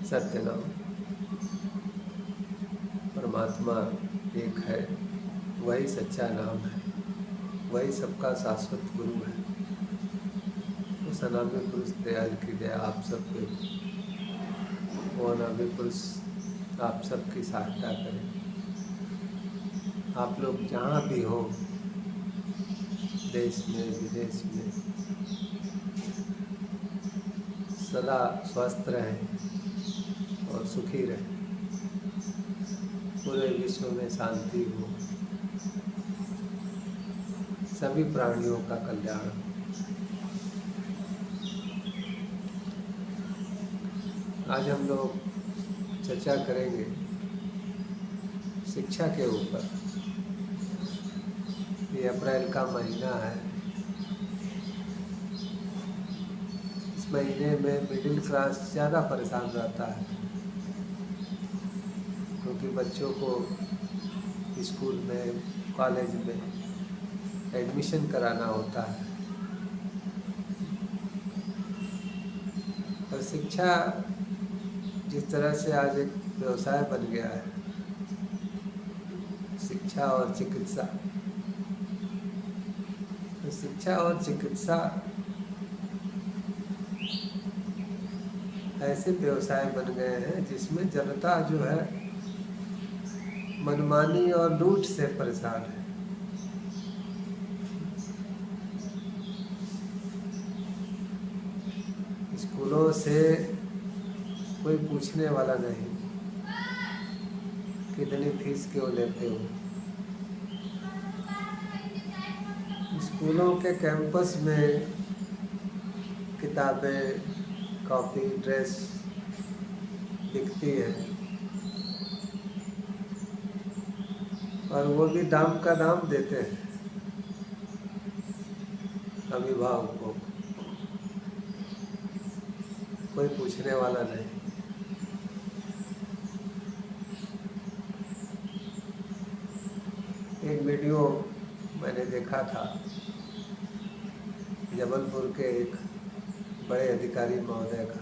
सत्य नाम। परमात्मा एक है, वही सच्चा नाम है, वही सबका शाश्वत गुरु है। उस अनामी पुरुष दयाल की दया आप सब पे, वो अनामी पुरुष आप सबकी सहायता करें। आप लोग जहाँ भी हो, देश में विदेश में, सदा स्वस्थ रहें और सुखी रहें। पूरे विश्व में शांति हो, सभी प्राणियों का कल्याण हो। आज हम लोग चर्चा करेंगे शिक्षा के ऊपर। ये अप्रैल का महीना है। इस महीने में मिडिल क्लास ज़्यादा परेशान रहता है, क्योंकि बच्चों को स्कूल में, कॉलेज में एडमिशन कराना होता है। और शिक्षा जिस तरह से आज एक व्यवसाय बन गया है, शिक्षा और चिकित्सा, तो शिक्षा और चिकित्सा ऐसे व्यवसाय बन गए हैं जिसमें जनता जो है मनमानी और लूट से परेशान है। स्कूलों से कोई पूछने वाला नहीं, कितनी फीस क्यों लेते हो। स्कूलों के कैंपस में किताबें, कॉपी, ड्रेस बिकती है, और वो भी दाम का दाम देते हैं अभिभावकों को। कोई पूछने वाला नहीं। एक वीडियो मैंने देखा था, जबलपुर के एक बड़े अधिकारी महोदय का,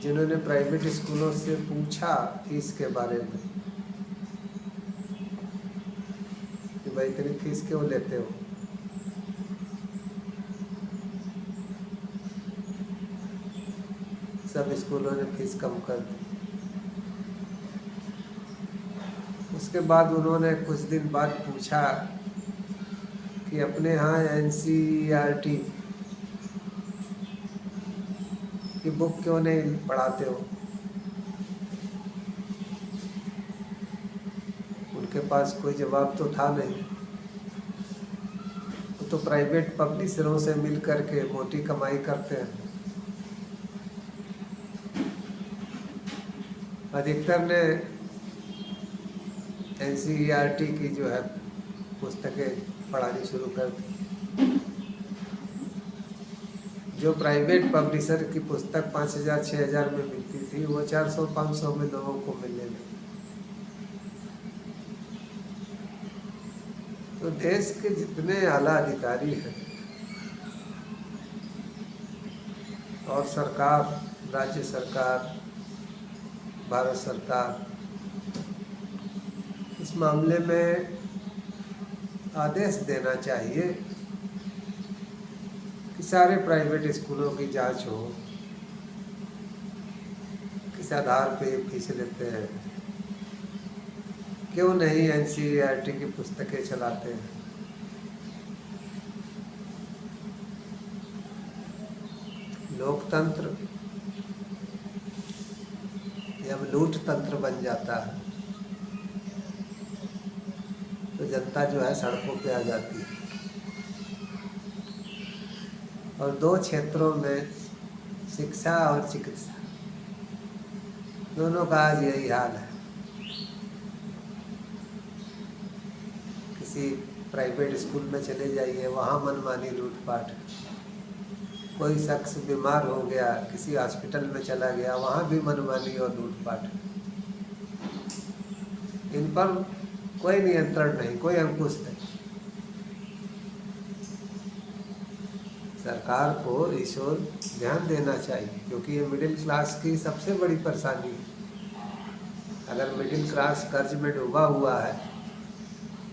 जिन्होंने प्राइवेट स्कूलों से पूछा फीस के बारे में कि भाई इतनी फीस क्यों लेते हो। सब स्कूलों ने फीस कम कर दी। उसके बाद उन्होंने कुछ दिन बाद पूछा कि अपने यहाँ NCERT की बुक क्यों नहीं पढ़ाते हो। उनके पास कोई जवाब तो था नहीं। वो तो प्राइवेट पब्लिशरों से मिल कर के मोटी कमाई करते हैं। अधिकतर ने NCERT की जो है पुस्तकें पढ़ानी शुरू कर दी। जो प्राइवेट पब्लिशर की पुस्तक 5,000 6,000 में मिलती थी, वो 400-500 में लोगों को मिलने लगी। तो देश के जितने आला अधिकारी हैं और सरकार, राज्य सरकार, भारत सरकार, इस मामले में आदेश देना चाहिए कि सारे प्राइवेट स्कूलों की जांच हो, किस आधार पे फीस लेते हैं, क्यों नहीं NCERT की पुस्तकें चलाते हैं। लोकतंत्र जब लूट तंत्र बन जाता है तो जनता जो है सड़कों पे आ जाती है। और दो क्षेत्रों में, शिक्षा और चिकित्सा, दोनों का आज यही हाल है। किसी प्राइवेट स्कूल में चले जाइए, वहाँ मनमानी लूटपाट। कोई शख्स बीमार हो गया, किसी हॉस्पिटल में चला गया, वहाँ भी मनमानी और लूटपाट। इन पर कोई नियंत्रण नहीं, कोई अंकुश नहीं। सरकार को इस ओर ध्यान देना चाहिए, क्योंकि ये मिडिल क्लास की सबसे बड़ी परेशानी है। अगर मिडिल क्लास कर्ज में डूबा हुआ है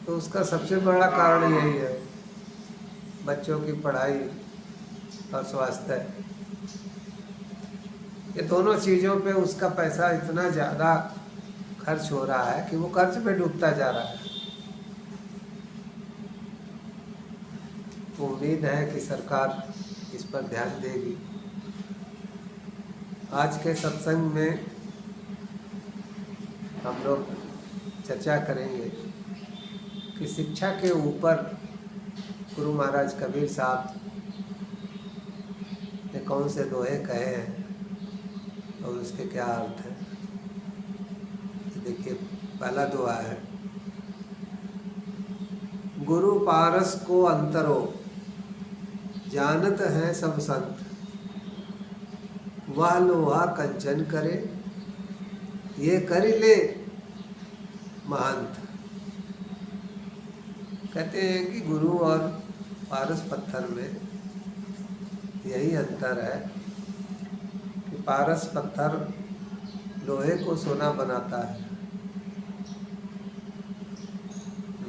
तो उसका सबसे बड़ा कारण यही है, बच्चों की पढ़ाई और स्वास्थ्य। ये दोनों चीज़ों पे उसका पैसा इतना ज़्यादा खर्च हो रहा है कि वो कर्ज में डूबता जा रहा है। तो उम्मीद है कि सरकार इस पर ध्यान देगी। आज के सत्संग में हम लोग चर्चा करेंगे कि शिक्षा के ऊपर गुरु महाराज कबीर साहब ने कौन से दोहे कहे हैं और उसके क्या अर्थ हैं। देखिए, पहला दोहा है, गुरु पारस को अंतरो जानत है सब संत, वह लोहा कंचन करे ये कर ले महंत। कहते हैं कि गुरु और पारस पत्थर में यही अंतर है कि पारस पत्थर लोहे को सोना बनाता है,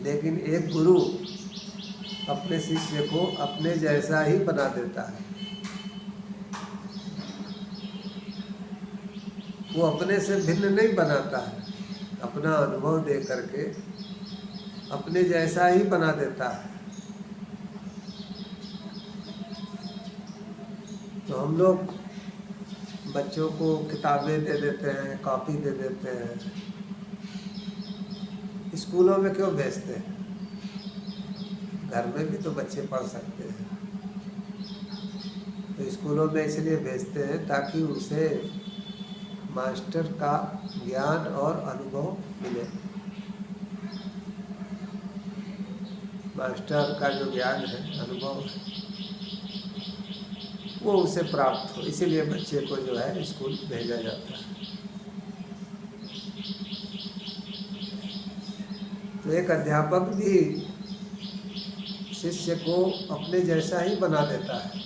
लेकिन एक गुरु अपने शिष्य को अपने जैसा ही बना देता है। वो अपने से भिन्न नहीं बनाता है, अपना अनुभव दे करके अपने जैसा ही बना देता है। तो हम लोग बच्चों को किताबें दे देते हैं, कॉपी दे देते हैं, स्कूलों में क्यों भेजते हैं? घर में भी तो बच्चे पढ़ सकते हैं। तो स्कूलों में इसलिए भेजते हैं ताकि उसे मास्टर का ज्ञान और अनुभव मिले। मास्टर का जो ज्ञान है, अनुभव है, वो उसे प्राप्त हो, इसीलिए बच्चे को जो है स्कूल भेजा जाता है। तो एक अध्यापक भी शिष्य को अपने जैसा ही बना देता है,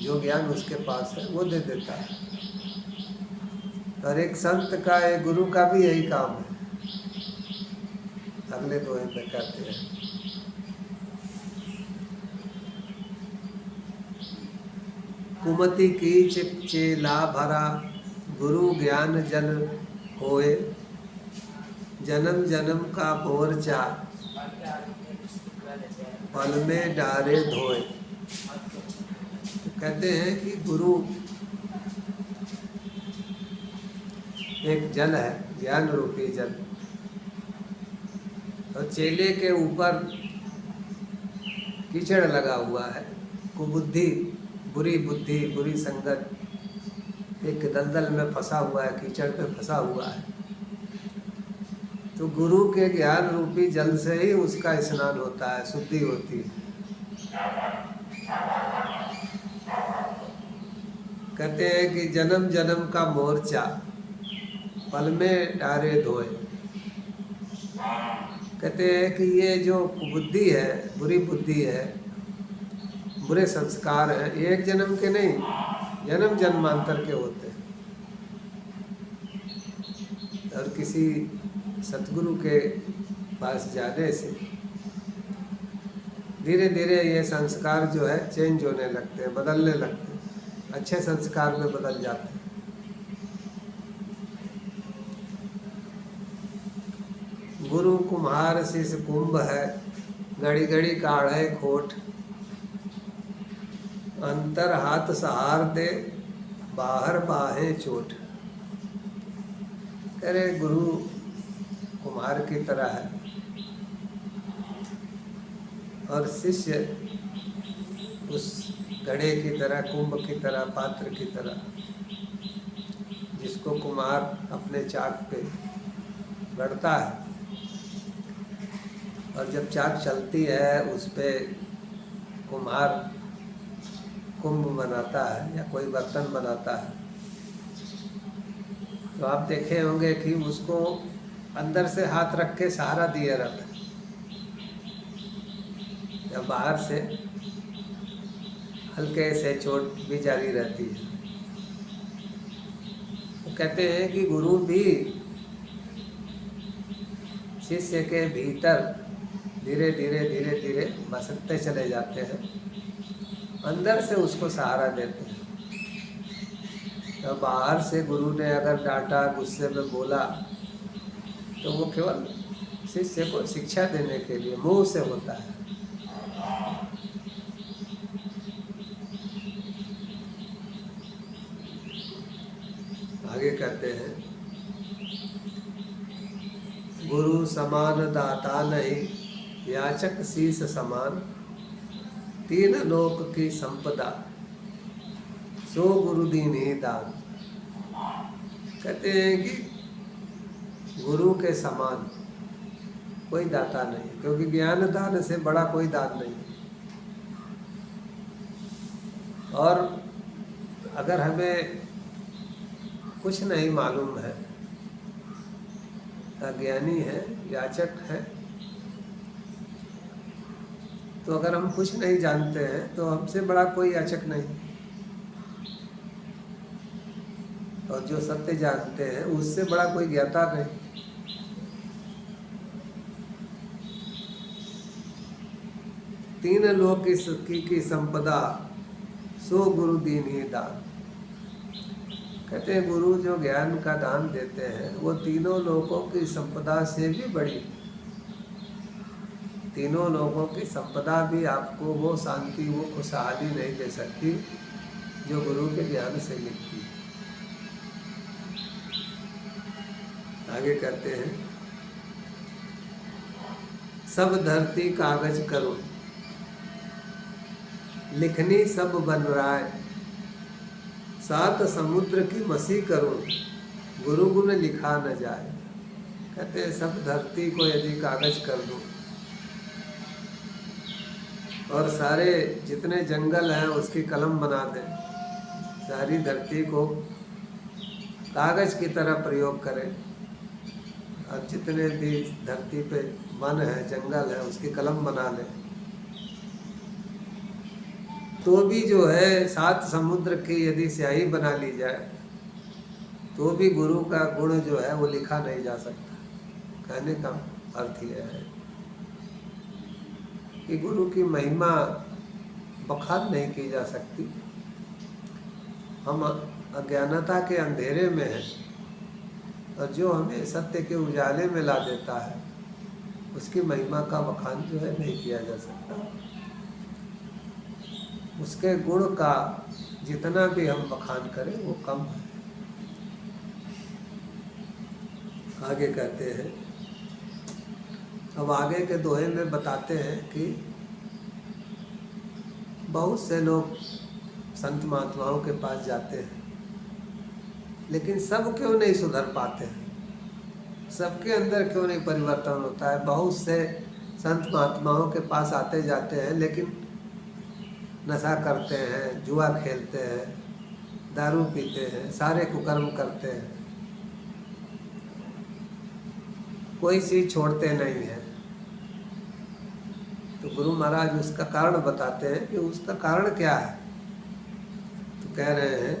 जो ज्ञान उसके पास है वो दे देता है। और एक संत का, एक गुरु का भी यही काम है। अगले दोहे में कहते हैं, कुमति कीच चेला भरा गुरु ज्ञान जन होए, जन्म जन्म का मोर्चा पल में डारे धोए। तो कहते हैं कि गुरु एक जल है, ज्ञान रूपी जल, और चेले के ऊपर कीचड़ लगा हुआ है, कुबुद्धि, बुरी बुद्धि, बुरी संगत, एक दलदल में फंसा हुआ है, कीचड़ पे फंसा हुआ है। तो गुरु के ज्ञान रूपी जल से ही उसका स्नान होता है, शुद्धि होती है। कहते हैं कि जन्म जन्म का मोर्चा पल में डारे धोए। कहते हैं कि ये जो बुद्धि है, बुरी बुद्धि है, बुरे संस्कार हैं, एक जन्म के नहीं, जन्म जन्मांतर के होते हैं। और किसी सतगुरु के पास जाने से धीरे धीरे ये संस्कार जो है चेंज होने लगते हैं, बदलने लगते हैं, अच्छे संस्कार में बदल जाते हैं। गुरु कुम्हार शिष्य कुंभ है, घड़ी घड़ी काढ़े खोट, अंतर हाथ सहार दे बाहर बाहें चोट। कह रहे गुरु कुम्हार की तरह है और शिष्य उस घड़े की तरह, कुंभ की तरह, पात्र की तरह, जिसको कुम्हार अपने चाक पे गढ़ता है। और जब चाक चलती है उस पे कुम्हार कुंभ बनाता है या कोई बर्तन बनाता है, तो आप देखे होंगे कि उसको अंदर से हाथ रख के सहारा दिए रहता है, या बाहर से हल्के से चोट भी जारी रहती है। वो कहते हैं कि गुरु भी शिष्य के भीतर धीरे धीरे धीरे धीरे बसते चले जाते हैं, अंदर से उसको सहारा देते हैं। तो बाहर से गुरु ने अगर डांटा, गुस्से में बोला, तो वो केवल शिष्य को शिक्षा देने के लिए मुंह से होता है। आगे कहते हैं, गुरु समान दाता नहीं, याचक शीस समान, तीन लोक की संपदा, सो गुरु दीन ही दान। कहते हैं कि गुरु के समान कोई दाता नहीं, क्योंकि ज्ञान दान से बड़ा कोई दान नहीं। और अगर हमें कुछ नहीं मालूम है, अज्ञानी है, याचक है, तो अगर हम कुछ नहीं जानते हैं तो हमसे बड़ा कोई याचक नहीं। और जो सत्य जानते हैं उससे बड़ा कोई ज्ञाता नहीं। तीन लोक की संपदा, सो गुरु दीन ही दान। कहते हैं गुरु जो ज्ञान का दान देते हैं वो तीनों लोकों की संपदा से भी बड़ी। तीनों लोगों की संपदा भी आपको वो शांति, वो खुशहाली नहीं दे सकती जो गुरु के ज्ञान से मिलती है। आगे कहते हैं, सब धरती कागज करो, लिखनी सब बन राय, सात समुद्र की मसी करो, गुरु गुण लिखा न जाए। कहते हैं सब धरती को यदि कागज कर दो और सारे जितने जंगल हैं उसकी कलम बना दें, सारी धरती को कागज की तरह प्रयोग करें, और जितने भी धरती पे वन है, जंगल है, उसकी कलम बना लें, तो भी जो है सात समुद्र की यदि स्याही बना ली जाए तो भी गुरु का गुण जो है वो लिखा नहीं जा सकता। कहने का अर्थ यह है कि गुरु की महिमा बखान नहीं की जा सकती। हम अज्ञानता के अंधेरे में हैं और जो हमें सत्य के उजाले में ला देता है उसकी महिमा का बखान जो है नहीं किया जा सकता। उसके गुण का जितना भी हम बखान करें वो कम है। आगे कहते हैं, अब आगे के दोहे में बताते हैं कि बहुत से लोग संत महात्माओं के पास जाते हैं, लेकिन सब क्यों नहीं सुधर पाते हैं, सबके अंदर क्यों नहीं परिवर्तन होता है। बहुत से संत महात्माओं के पास आते जाते हैं लेकिन नशा करते हैं, जुआ खेलते हैं, दारू पीते हैं, सारे कुकर्म करते हैं, कोई चीज़ छोड़ते नहीं है। तो गुरु महाराज उसका कारण बताते हैं कि उसका कारण क्या है। तो कह रहे हैं,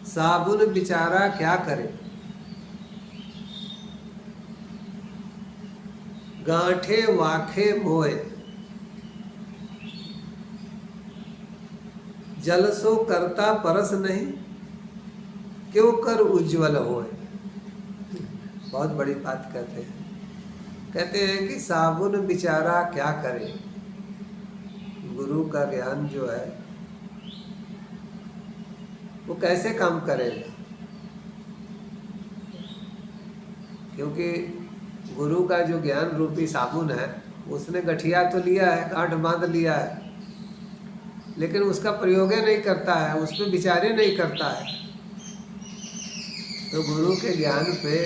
साबुन बेचारा क्या करे, गांठे वाखे मोए, जल सो करता परस नहीं, क्यों कर उज्ज्वल होए। बहुत बड़ी बात कहते हैं। कहते हैं कि साबुन बेचारा क्या करे, गुरु का ज्ञान जो है वो कैसे काम करेगा, क्योंकि गुरु का जो ज्ञान रूपी साबुन है उसने गठिया तो लिया है, गांठ बांध लिया है, लेकिन उसका प्रयोग नहीं करता है, उस पर विचार ही नहीं करता है। तो गुरु के ज्ञान पे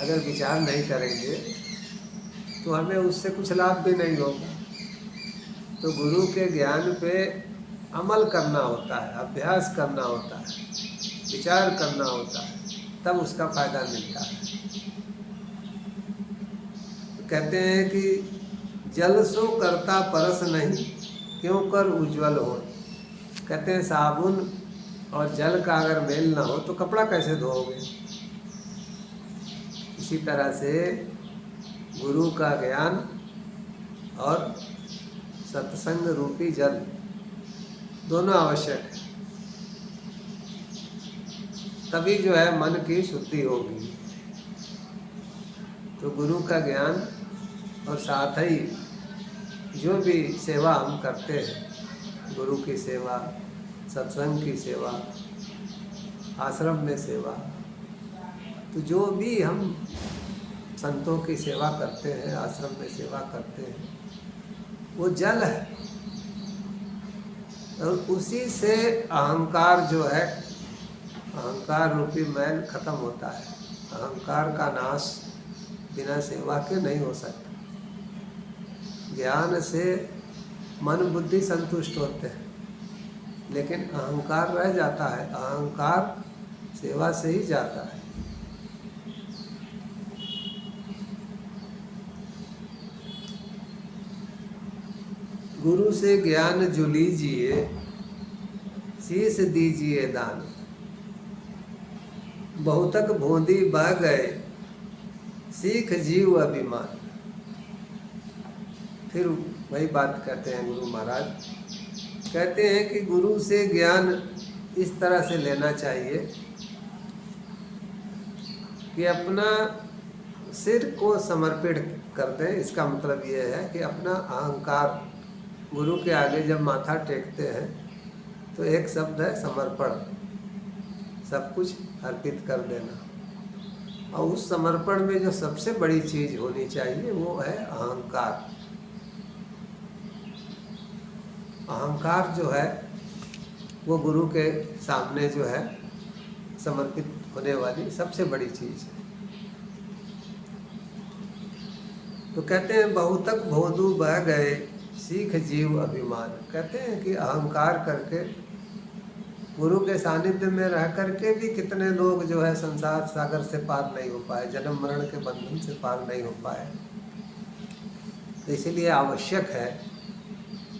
अगर विचार नहीं करेंगे तो हमें उससे कुछ लाभ भी नहीं होगा। तो गुरु के ज्ञान पे अमल करना होता है, अभ्यास करना होता है, विचार करना होता है, तब उसका फायदा मिलता है। तो कहते हैं कि जल सो करता परस नहीं, क्यों कर उज्ज्वल हो। कहते हैं साबुन और जल का अगर मेल ना हो तो कपड़ा कैसे धोओगे। इसी तरह से गुरु का ज्ञान और सत्संग रूपी जल दोनों आवश्यक है, तभी जो है मन की शुद्धि होगी। तो गुरु का ज्ञान और साथ ही जो भी सेवा हम करते हैं, गुरु की सेवा, सत्संग की सेवा, आश्रम में सेवा, तो जो भी हम संतों की सेवा करते हैं, आश्रम में सेवा करते हैं, वो जल है। और उसी से अहंकार जो है, अहंकार रूपी मैल खत्म होता है। अहंकार का नाश बिना सेवा के नहीं हो सकता। ज्ञान से मन बुद्धि संतुष्ट होते हैं, लेकिन अहंकार रह जाता है। अहंकार सेवा से ही जाता है। गुरु से ज्ञान जो लीजिए, शीश दीजिए दान, बहुतक भोंदी बह गए, सीख जीव अभिमान। फिर वही बात कहते हैं गुरु महाराज, कहते हैं कि गुरु से ज्ञान इस तरह से लेना चाहिए कि अपना सिर को समर्पित कर दें। इसका मतलब ये है कि अपना अहंकार गुरु के आगे जब माथा टेकते हैं तो एक शब्द है समर्पण, सब कुछ अर्पित कर देना। और उस समर्पण में जो सबसे बड़ी चीज़ होनी चाहिए वो है अहंकार। अहंकार जो है वो गुरु के सामने जो है समर्पित होने वाली सबसे बड़ी चीज़ है। तो कहते हैं बहुतक भोंदू बह गए, सीख जीव अभिमान। कहते हैं कि अहंकार करके गुरु के सानिध्य में रह करके भी कितने लोग जो है संसार सागर से पार नहीं हो पाए, जन्म मरण के बंधन से पार नहीं हो पाए। तो इसीलिए आवश्यक है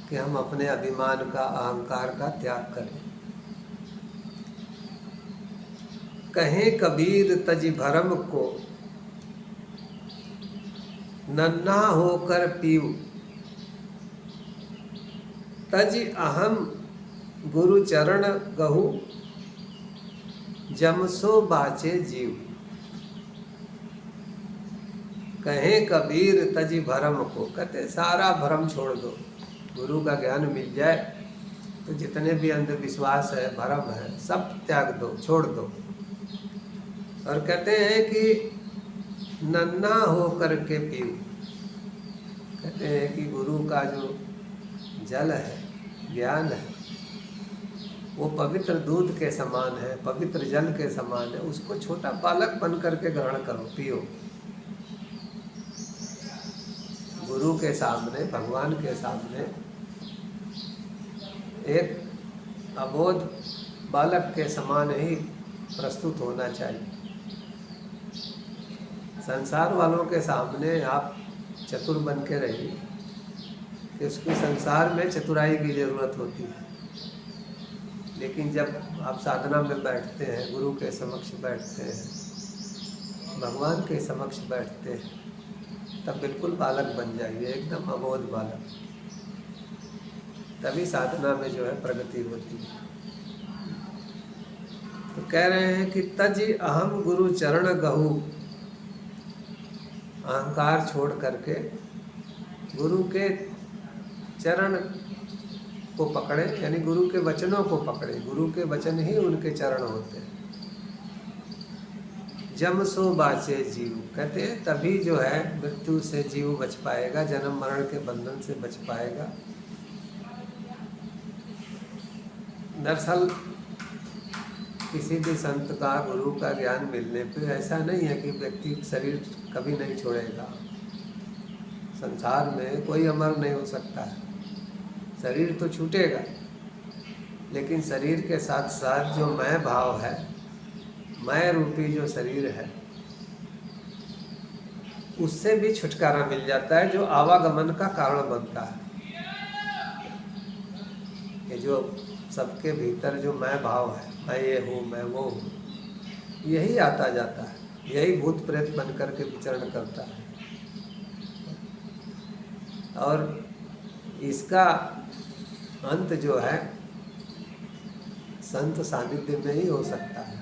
कि हम अपने अभिमान का, अहंकार का त्याग करें। कहें कबीर तज भरम को, नन्हा होकर पीऊ, तज अहम गुरु चरण गहु, जमसो बाचे जीव। कहें कबीर तज भरम को, कहते सारा भ्रम छोड़ दो। गुरु का ज्ञान मिल जाए तो जितने भी अंधविश्वास है, भ्रम है, सब त्याग दो, छोड़ दो। और कहते हैं कि नन्हा हो करके पीऊ। कहते हैं कि गुरु का जो जल है, ज्ञान है, वो पवित्र दूध के समान है, पवित्र जल के समान है। उसको छोटा बालक बन करके ग्रहण करो, पियो। गुरु के सामने, भगवान के सामने एक अबोध बालक के समान ही प्रस्तुत होना चाहिए। संसार वालों के सामने आप चतुर बन के रहिए कि उसके संसार में चतुराई की जरूरत होती है। लेकिन जब आप साधना में बैठते हैं, गुरु के समक्ष बैठते हैं, भगवान के समक्ष बैठते हैं, तब बिल्कुल बालक बन जाइए, एकदम अबोध बालक। तभी साधना में जो है प्रगति होती है। तो कह रहे हैं कि तज अहम गुरु चरण गहु, अहंकार छोड़ करके गुरु के चरण को पकड़े, यानी गुरु के वचनों को पकड़े। गुरु के वचन ही उनके चरण होते हैं। जम सो बाचे जीव, कहते हैं तभी जो है मृत्यु से जीव बच पाएगा, जन्म मरण के बंधन से बच पाएगा। दरअसल किसी भी संत का, गुरु का ज्ञान मिलने पे ऐसा नहीं है कि व्यक्ति शरीर कभी नहीं छोड़ेगा। संसार में कोई अमर नहीं हो सकता है। शरीर तो छूटेगा, लेकिन शरीर के साथ साथ जो मैं भाव है, मैं रूपी जो शरीर है, उससे भी छुटकारा मिल जाता है, जो आवागमन का कारण बनता है। ये जो सबके भीतर जो मैं भाव है, मैं ये हूँ, मैं वो हूँ, यही आता जाता है, यही भूत प्रेत बन करके विचरण करता है। और इसका अंत जो है संत सानिध्य में ही हो सकता है,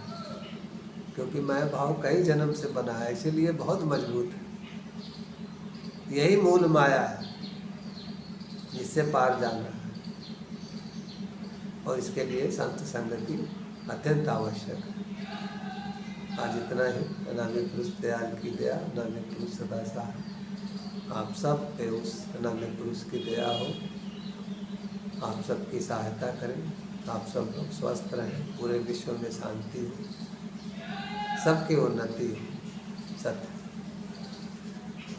क्योंकि मैं भाव कई जन्म से बना है, इसीलिए बहुत मजबूत है। यही मूल माया है जिससे पार जाना है, और इसके लिए संत संगति अत्यंत आवश्यक है। आज इतना ही। अनामी पुरुष दयाल की दया, अनामी पुरुष सदा सहाय। आप सब पे उस अनामी पुरुष की दया हो, आप सबकी सहायता करें, आप सब लोग स्वस्थ रहें, पूरे विश्व में शांति हो, सबकी उन्नति हो। सत्य।